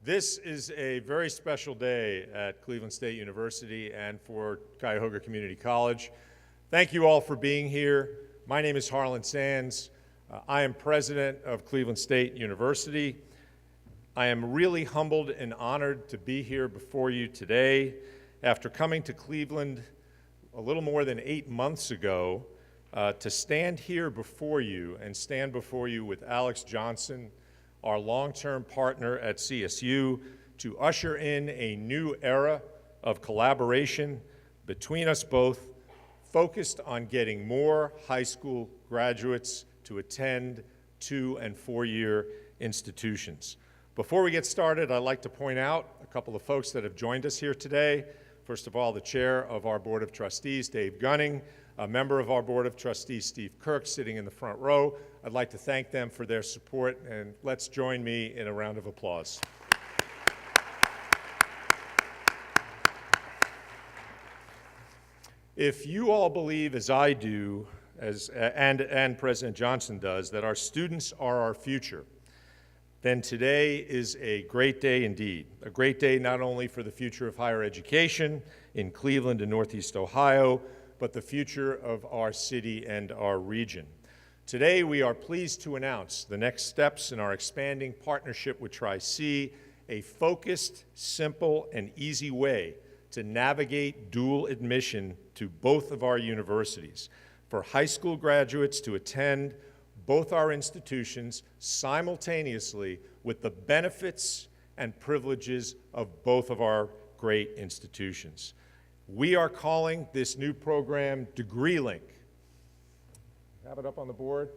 This is a very special day at Cleveland State University and for Cuyahoga Community College. Thank you all for being here. My name is Harlan Sands. I am president of Cleveland State University. I am really humbled and honored to be here before you today. After coming to Cleveland a little more than 8 months ago, to stand here before you and stand before you with Alex Johnson, our long-term partner at CSU, to usher in a new era of collaboration between us both, focused on getting more high school graduates to attend 2- and 4-year institutions. Before we get started, I'd like to point out a couple of folks that have joined us here today. First of all, the chair of our Board of Trustees, Dave Gunning, a member of our Board of Trustees, Steve Kirk, sitting in the front row. I'd like to thank them for their support, and let's join me in a round of applause. If you all believe, as I do, and President Johnson does, that our students are our future, then today is a great day indeed. A great day not only for the future of higher education in Cleveland and Northeast Ohio, but the future of our city and our region. Today, we are pleased to announce the next steps in our expanding partnership with Tri-C, a focused, simple, and easy way to navigate dual admission to both of our universities for high school graduates to attend both our institutions simultaneously with the benefits and privileges of both of our great institutions. We are calling this new program DegreeLink. Have it up on the board.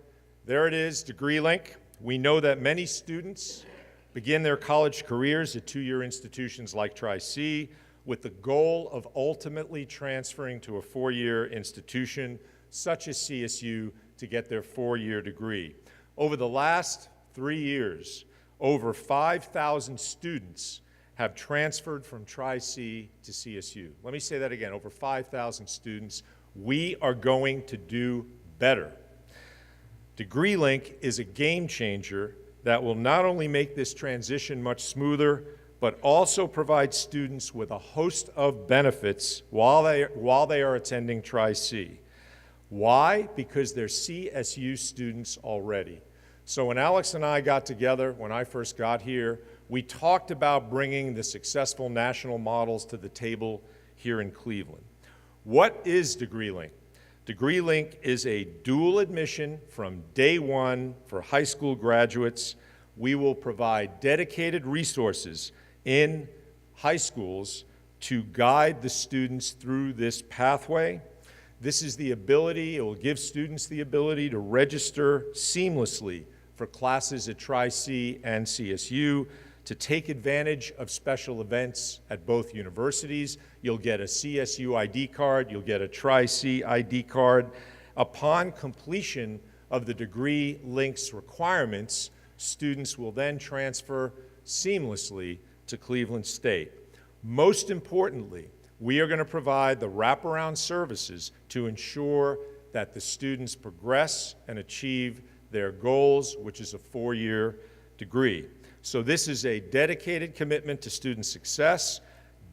There it is, DegreeLink. We know that many students begin their college careers at 2-year institutions like Tri-C with the goal of ultimately transferring to a 4-year institution such as CSU to get their 4-year degree. Over the last 3 years, over 5,000 students have transferred from Tri-C to CSU. Let me say that again, over 5,000 students. We are going to do better. DegreeLink is a game changer that will not only make this transition much smoother, but also provide students with a host of benefits while they are attending Tri-C. Why? Because they're CSU students already. So when Alex and I got together, when I first got here, we talked about bringing the successful national models to the table here in Cleveland. What is DegreeLink? DegreeLink is a dual admission from day one for high school graduates. We will provide dedicated resources in high schools to guide the students through this pathway. This is the ability, it will give students the ability to register seamlessly for classes at Tri-C and CSU, to take advantage of special events at both universities. You'll get a CSU ID card, you'll get a Tri-C ID card. Upon completion of the DegreeLink's requirements, students will then transfer seamlessly to Cleveland State. Most importantly, we are going to provide the wraparound services to ensure that the students progress and achieve their goals, which is a 4-year degree. So this is a dedicated commitment to student success,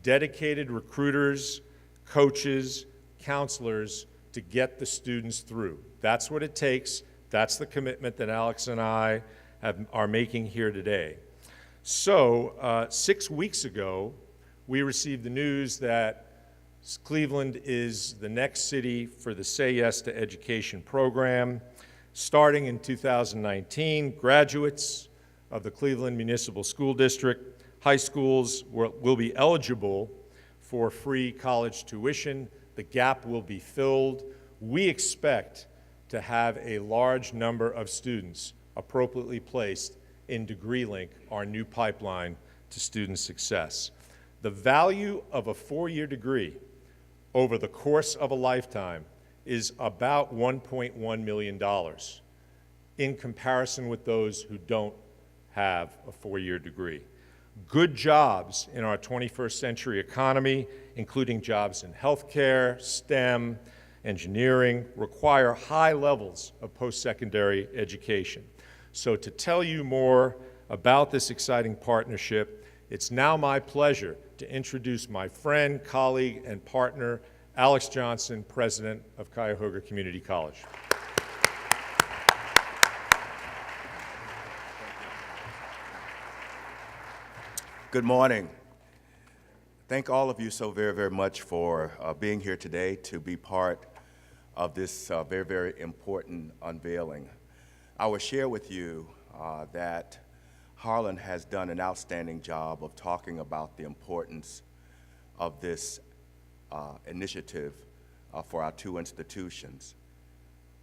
dedicated recruiters, coaches, counselors to get the students through. That's what it takes. That's the commitment that Alex and I are making here today. So 6 weeks ago, we received the news that Cleveland is the next city for the Say Yes to Education program. Starting in 2019, graduates of the Cleveland Municipal School District high schools will be eligible for free college tuition. The gap will be filled. We expect to have a large number of students appropriately placed in DegreeLink, our new pipeline to student success. The value of a 4-year degree over the course of a lifetime is about $1.1 million in comparison with those who don't have a 4-year degree. Good jobs in our 21st century economy, including jobs in healthcare, STEM, engineering, require high levels of post-secondary education. So to tell you more about this exciting partnership, It's now my pleasure to introduce my friend, colleague, and partner, Alex Johnson, President of Cuyahoga Community College. Good morning. Thank all of you so very, very much for being here today to be part of this very, very important unveiling. I will share with you that Harlan has done an outstanding job of talking about the importance of this initiative for our two institutions.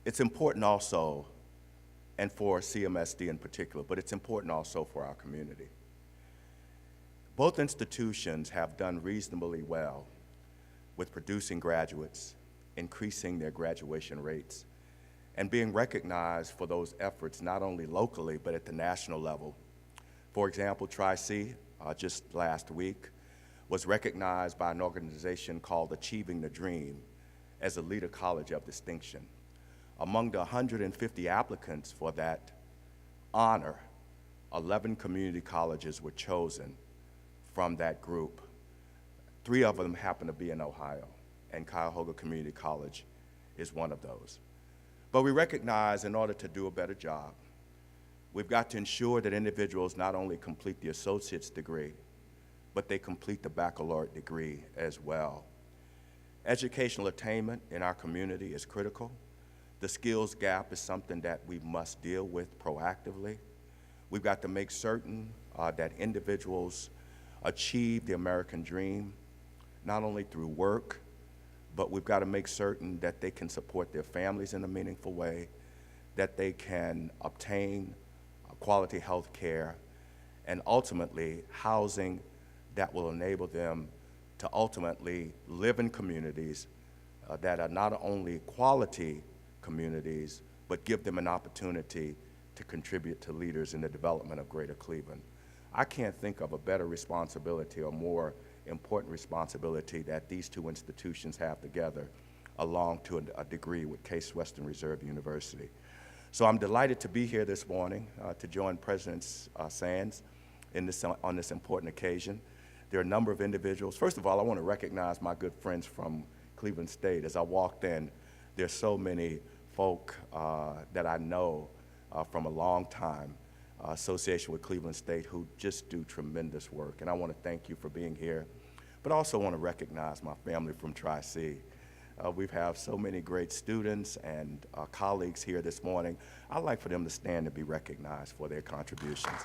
It's important also, and for CMSD in particular, but it's important also for our community. Both institutions have done reasonably well with producing graduates, increasing their graduation rates, and being recognized for those efforts not only locally but at the national level. For example, Tri-C, just last week, was recognized by an organization called Achieving the Dream as a Leader College of Distinction. Among the 150 applicants for that honor, 11 community colleges were chosen from that group. 3 of them happen to be in Ohio, and Cuyahoga Community College is one of those. But we recognize in order to do a better job, we've got to ensure that individuals not only complete the associate's degree, but they complete the baccalaureate degree as well. Educational attainment in our community is critical. The skills gap is something that we must deal with proactively. We've got to make certain that individuals achieve the American dream, not only through work, but we've got to make certain that they can support their families in a meaningful way, that they can obtain quality health care, and ultimately housing that will enable them to ultimately live in communities that are not only quality communities, but give them an opportunity to contribute to leaders in the development of Greater Cleveland. I can't think of a better responsibility or more important responsibility that these two institutions have together, along to a degree with Case Western Reserve University. So I'm delighted to be here this morning to join President Sands on this important occasion. There are a number of individuals. First of all, I want to recognize my good friends from Cleveland State. As I walked in, there's so many folk that I know from a long time association with Cleveland State who just do tremendous work. And I want to thank you for being here, but also want to recognize my family from Tri-C. We have so many great students and colleagues here this morning. I'd like for them to stand and be recognized for their contributions.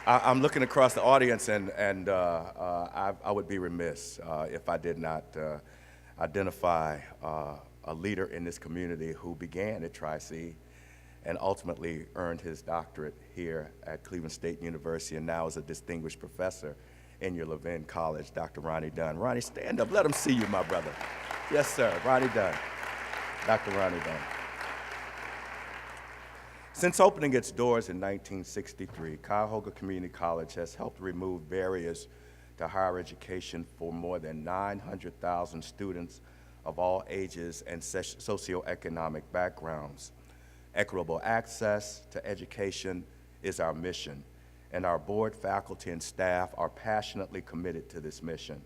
I'm looking across the audience, and I would be remiss if I did not identify a leader in this community who began at Tri-C and ultimately earned his doctorate here at Cleveland State University and now is a distinguished professor in your Levin College, Dr. Ronnie Dunn. Ronnie, stand up. Let him see you, my brother. Yes, sir. Ronnie Dunn. Dr. Ronnie Dunn. Since opening its doors in 1963, Cuyahoga Community College has helped remove barriers to higher education for more than 900,000 students of all ages and socioeconomic backgrounds. Equitable access to education is our mission, and our board, faculty, and staff are passionately committed to this mission.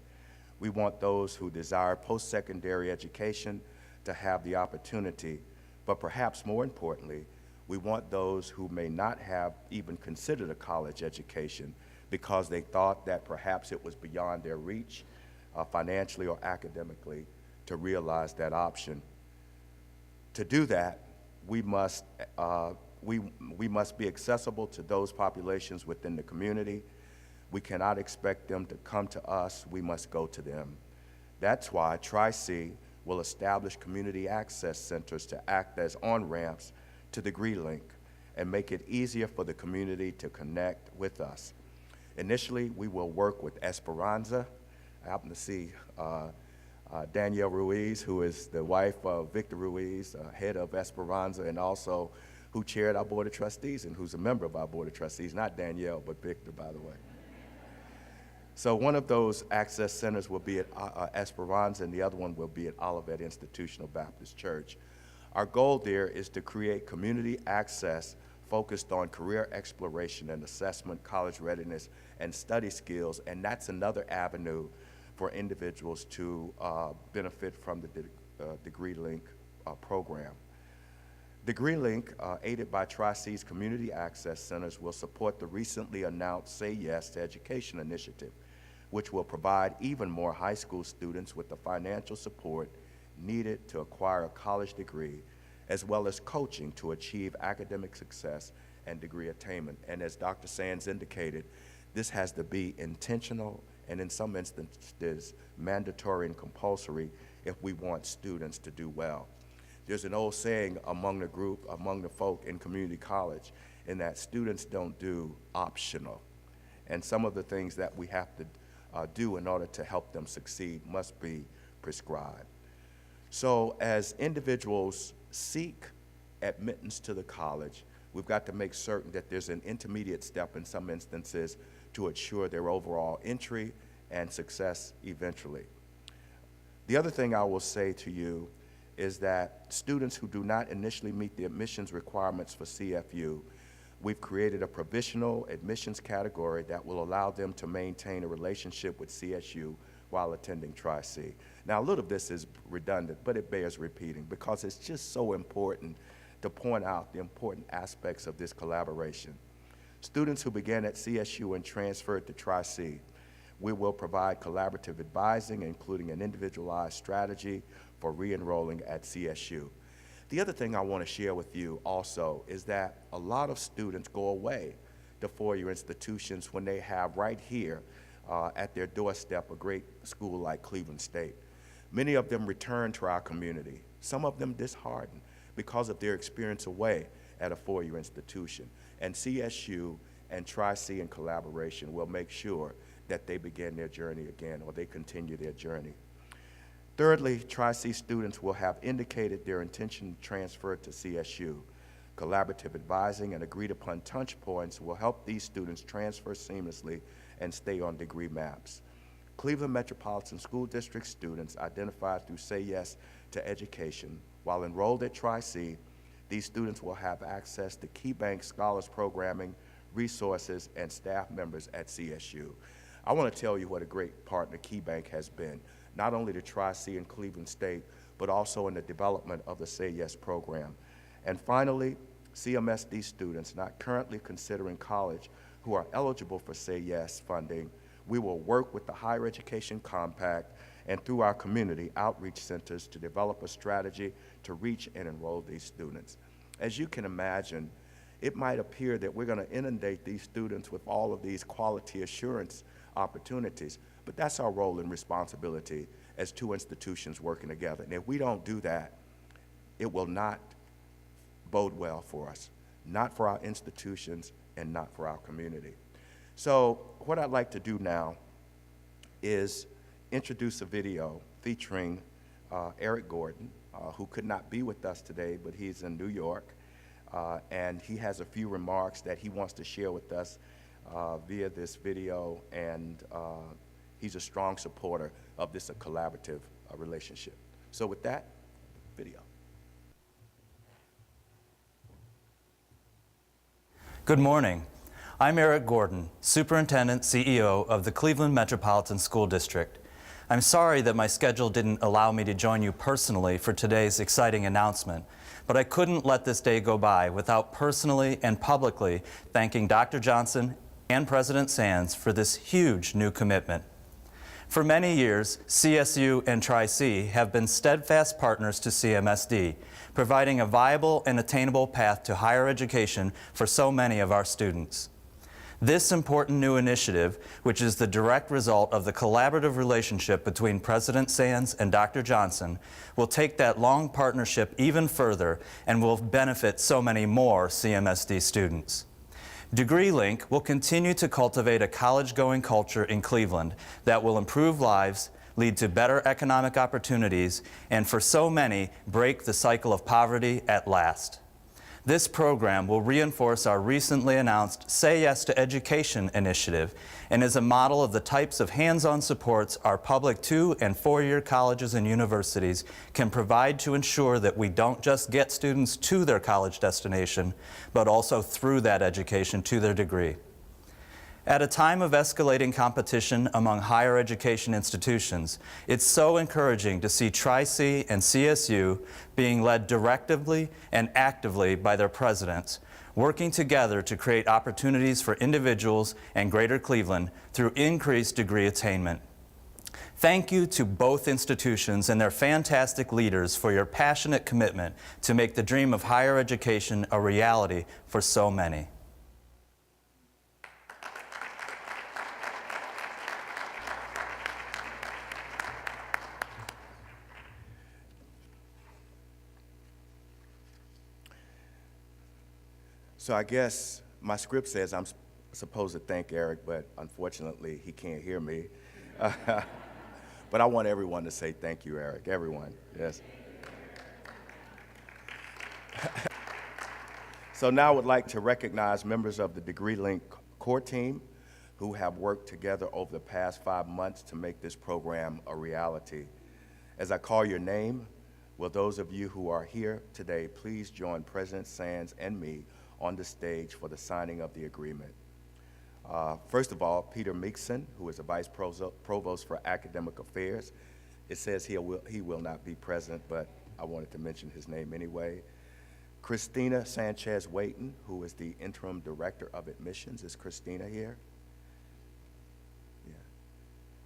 We want those who desire post-secondary education to have the opportunity, but perhaps more importantly, we want those who may not have even considered a college education because they thought that perhaps it was beyond their reach, financially or academically, to realize that option. To do that, we must be accessible to those populations within the community. We cannot expect them to come to us. We must go to them. That's why Tri-C will establish community access centers to act as on-ramps to the GreenLink and make it easier for the community to connect with us. Initially, we will work with Esperanza. I happen to see Danielle Ruiz, who is the wife of Victor Ruiz, head of Esperanza, and also who chaired our Board of Trustees and who's a member of our Board of Trustees, not Danielle, but Victor, by the way. So one of those access centers will be at Esperanza, and the other one will be at Olivet Institutional Baptist Church. Our goal there is to create community access focused on career exploration and assessment, college readiness, and study skills, and that's another avenue for individuals to benefit from the Degree Link program. Degree Link, aided by Tri-C's Community Access Centers, will support the recently announced Say Yes to Education initiative, which will provide even more high school students with the financial support needed to acquire a college degree, as well as coaching to achieve academic success and degree attainment. And as Dr. Sands indicated, this has to be intentional and in some instances mandatory and compulsory if we want students to do well. There's an old saying among the folk in community college, in that students don't do optional. And some of the things that we have to do in order to help them succeed must be prescribed. So as individuals seek admittance to the college, we've got to make certain that there's an intermediate step in some instances to ensure their overall entry and success eventually. The other thing I will say to you is that students who do not initially meet the admissions requirements for CFU, we've created a provisional admissions category that will allow them to maintain a relationship with CSU while attending Tri-C. Now, a little of this is redundant, but it bears repeating because it's just so important to point out the important aspects of this collaboration. Students who began at CSU and transferred to Tri-C, we will provide collaborative advising, including an individualized strategy for re-enrolling at CSU. The other thing I want to share with you also is that a lot of students go away to four-year institutions when they have right here at their doorstep a great school like Cleveland State. Many of them return to our community, some of them disheartened because of their experience away at a four-year institution. And CSU and Tri-C in collaboration will make sure that they begin their journey again, or they continue their journey. Thirdly, Tri-C students will have indicated their intention to transfer to CSU. Collaborative advising and agreed upon touch points will help these students transfer seamlessly and stay on degree maps. Cleveland Metropolitan School District students identified through Say Yes to Education, while enrolled at Tri-C, these students will have access to KeyBank Scholars Programming, resources, and staff members at CSU. I want to tell you what a great partner KeyBank has been, not only to Tri-C and Cleveland State, but also in the development of the Say Yes program. And finally, CMSD students not currently considering college who are eligible for Say Yes funding, we will work with the Higher Education Compact and through our community outreach centers to develop a strategy to reach and enroll these students. As you can imagine, it might appear that we're going to inundate these students with all of these quality assurance opportunities, but that's our role and responsibility as two institutions working together. And if we don't do that, it will not bode well for us, not for our institutions and not for our community. So what I'd like to do now is introduce a video featuring Eric Gordon, who could not be with us today, but he's in New York, and he has a few remarks that he wants to share with us via this video, and he's a strong supporter of this collaborative relationship. So with that, video. Good morning. I'm Eric Gordon, Superintendent CEO of the Cleveland Metropolitan School District. I'm sorry that my schedule didn't allow me to join you personally for today's exciting announcement, but I couldn't let this day go by without personally and publicly thanking Dr. Johnson and President Sands for this huge new commitment. For many years, CSU and Tri-C have been steadfast partners to CMSD, providing a viable and attainable path to higher education for so many of our students. This important new initiative, which is the direct result of the collaborative relationship between President Sands and Dr. Johnson, will take that long partnership even further and will benefit so many more CMSD students. Degree Link will continue to cultivate a college-going culture in Cleveland that will improve lives, lead to better economic opportunities, and for so many, break the cycle of poverty at last. This program will reinforce our recently announced Say Yes to Education initiative and is a model of the types of hands-on supports our public 2- and 4-year colleges and universities can provide to ensure that we don't just get students to their college destination, but also through that education to their degree. At a time of escalating competition among higher education institutions, it's so encouraging to see Tri-C and CSU being led directively and actively by their presidents, working together to create opportunities for individuals and Greater Cleveland through increased degree attainment. Thank you to both institutions and their fantastic leaders for your passionate commitment to make the dream of higher education a reality for so many. So I guess my script says I'm supposed to thank Eric, but unfortunately he can't hear me. But I want everyone to say thank you, Eric. Everyone, yes. So now I would like to recognize members of the DegreeLink core team who have worked together over the past 5 months to make this program a reality. As I call your name, will those of you who are here today please join President Sands and me on the stage for the signing of the agreement. First of all, Peter Meekson, who is the Vice Provost for Academic Affairs. It says he will not be present, but I wanted to mention his name anyway. Christina Sanchez-Waiton, who is the Interim Director of Admissions. Is Christina here? Yeah.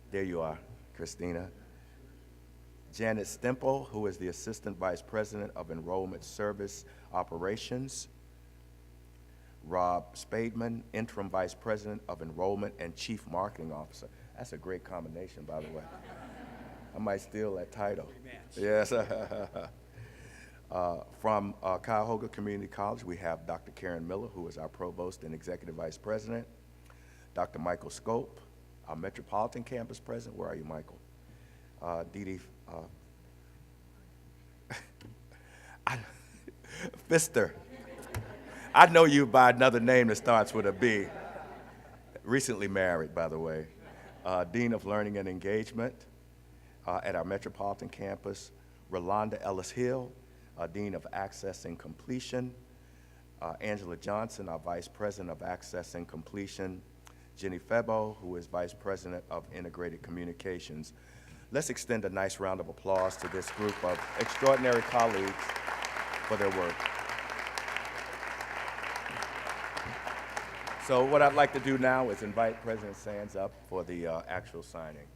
There you are, Christina. Janet Stemple, who is the Assistant Vice President of Enrollment Service Operations. Rob Spademan, Interim Vice President of Enrollment and Chief Marketing Officer. That's a great combination, by the way. I might steal that title. Yes. From Cuyahoga Community College, we have Dr. Karen Miller, who is our Provost and Executive Vice President. Dr. Michael Scope, our Metropolitan Campus President. Where are you, Michael? Dee Pfister. I know you by another name that starts with a B. Recently married, by the way. Dean of Learning and Engagement at our Metropolitan Campus. Rolanda Ellis-Hill, Dean of Access and Completion. Angela Johnson, our Vice President of Access and Completion. Jenny Febo, who is Vice President of Integrated Communications. Let's extend a nice round of applause to this group of extraordinary colleagues for their work. So what I'd like to do now is invite President Sands up for the actual signing.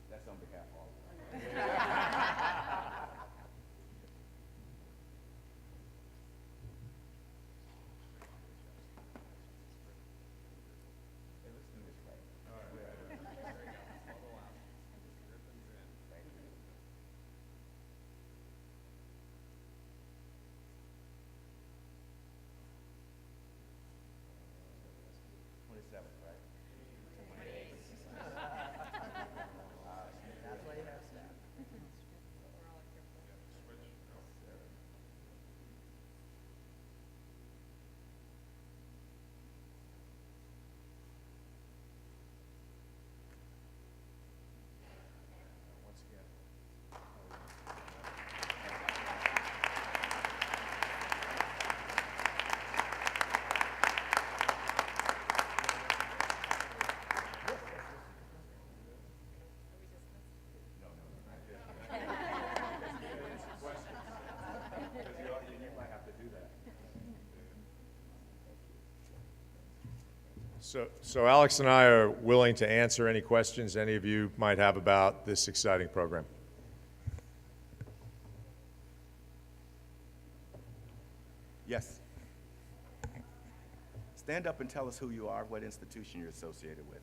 That's on behalf of all of us. So Alex and I are willing to answer any questions any of you might have about this exciting program. Yes. Stand up and tell us who you are, what institution you're associated with.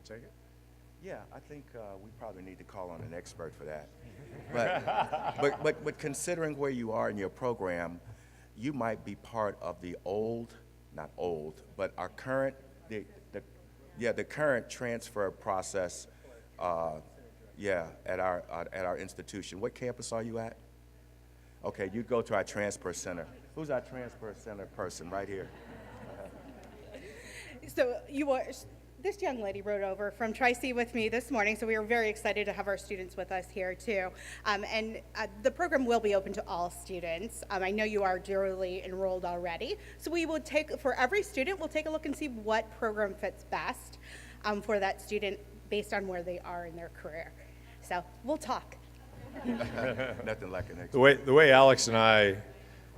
Want to take it? Yeah, I think we probably need to call on an expert for that. But considering where you are in your program, you might be part of the not old, but our current, the current transfer process, at our institution. What campus are you at? Okay, you go to our transfer center. Who's our transfer center person right here? So this young lady rode over from Tri-C with me this morning, so we are very excited to have our students with us here too. The program will be open to all students. I know you are duly enrolled already, so we will for every student, we'll take a look and see what program fits best for that student based on where they are in their career. So we'll talk. Nothing like an expert. The way Alex and I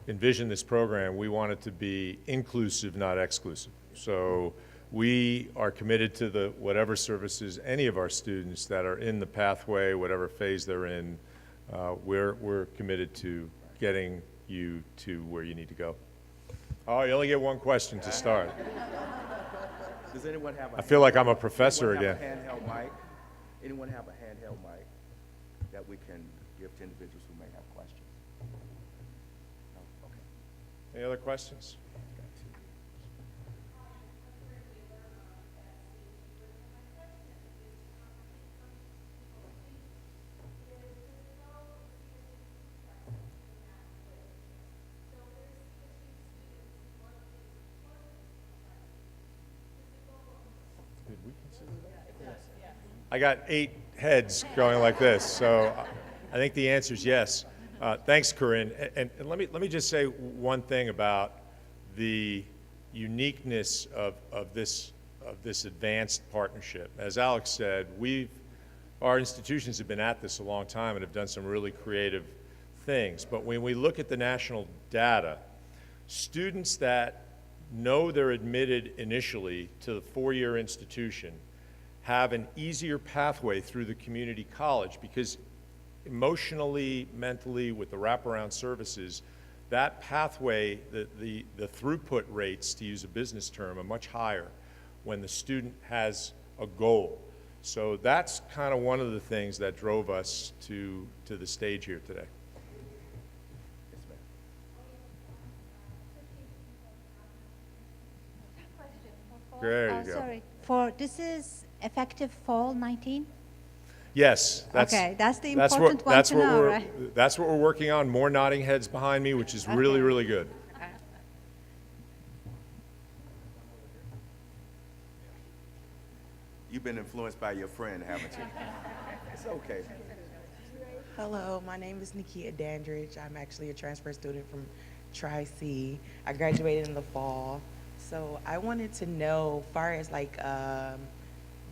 envision this program, we want it to be inclusive, not exclusive. So we are committed to whatever services any of our students that are in the pathway, whatever phase they're in, we're committed to getting you to where you need to go. Oh, you only get one question to start. Does anyone have I feel like I'm a professor again. Handheld mic? Anyone have a handheld mic that we can give to individuals who may have questions? No? Okay. Any other questions? Did we consider that? I got 8 heads going like this, so I think the answer is yes. Thanks, Corinne. And let me just say one thing about the uniqueness of this advanced partnership. As Alex said, our institutions have been at this a long time and have done some really creative things. But when we look at the national data, students that know they're admitted initially to the 4-year institution have an easier pathway through the community college because emotionally, mentally, with the wraparound services, that pathway, the throughput rates, to use a business term, are much higher when the student has a goal. So that's kind of one of the things that drove us to the stage here today. There you go. Sorry, this is effective fall 19? Yes, Okay, that's the important one to know, right? That's what we're working on. More nodding heads behind me, which is really, really good. You've been influenced by your friend, haven't you? It's okay. Hello, my name is Nikia Dandridge. I'm actually a transfer student from Tri-C. I graduated in the fall. So I wanted to know, as far as like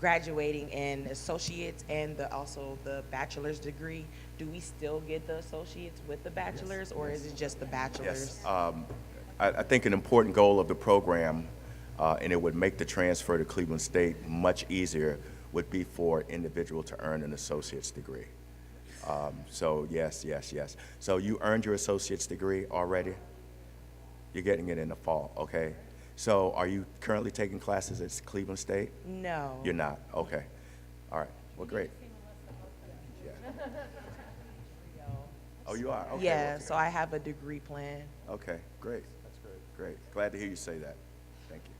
graduating in associates and also the bachelor's degree, do we still get the associates with the bachelor's, or is it just the bachelor's? Yes. I think an important goal of the program, and it would make the transfer to Cleveland State much easier, would be for an individual to earn an associate's degree. So yes. So you earned your associate's degree already? You're getting it in the fall, okay. So are you currently taking classes at Cleveland State? No. You're not, okay. All right, well, great. Yeah. Oh, you are? Okay. Yeah, well, so I have a degree plan. okay, great. That's great. Great. Glad to hear you say that. Thank you.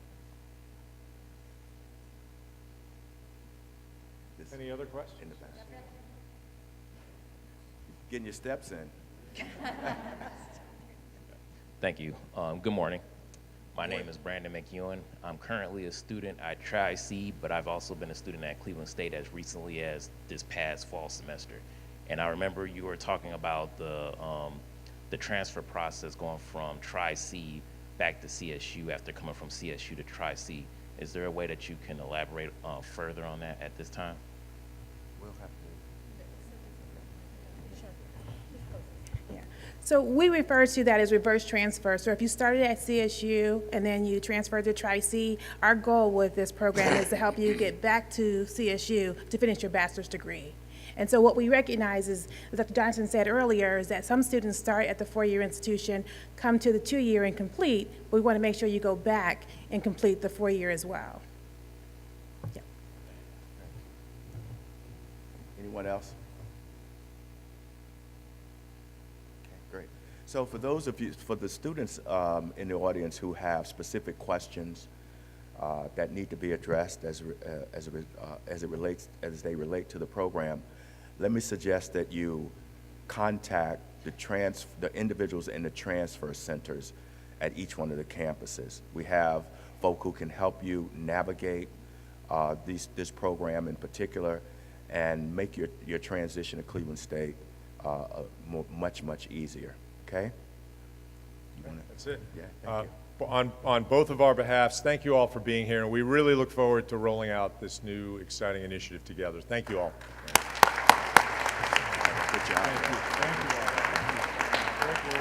This Any other questions? in the back. Getting your steps in. Thank you. Good morning. My name is Brandon McEwen. I'm currently a student at Tri-C, but I've also been a student at Cleveland State as recently as this past fall semester. And I remember you were talking about the transfer process going from Tri-C back to CSU after coming from CSU to Tri-C. Is there a way that you can elaborate further on that at this time? We'll have to. So we refer to that as reverse transfer. So if you started at CSU and then you transferred to Tri-C, our goal with this program is to help you get back to CSU to finish your bachelor's degree. And so what we recognize is, as Dr. Johnson said earlier, is that some students start at the 4-year institution, come to the 2-year and complete, but we want to make sure you go back and complete the 4-year as well. Yep. Anyone else? Okay, great. So for those of you, for the students in the audience who have specific questions that need to be addressed as they relate to the program, let me suggest that you contact the individuals in the transfer centers at each one of the campuses. We have folk who can help you navigate this program in particular and make your transition to Cleveland State much easier, okay? That's it. Yeah, thank you. On both of our behalfs, thank you all for being here, and we really look forward to rolling out this new exciting initiative together. Thank you all. Good job. Thank you all. Thank you.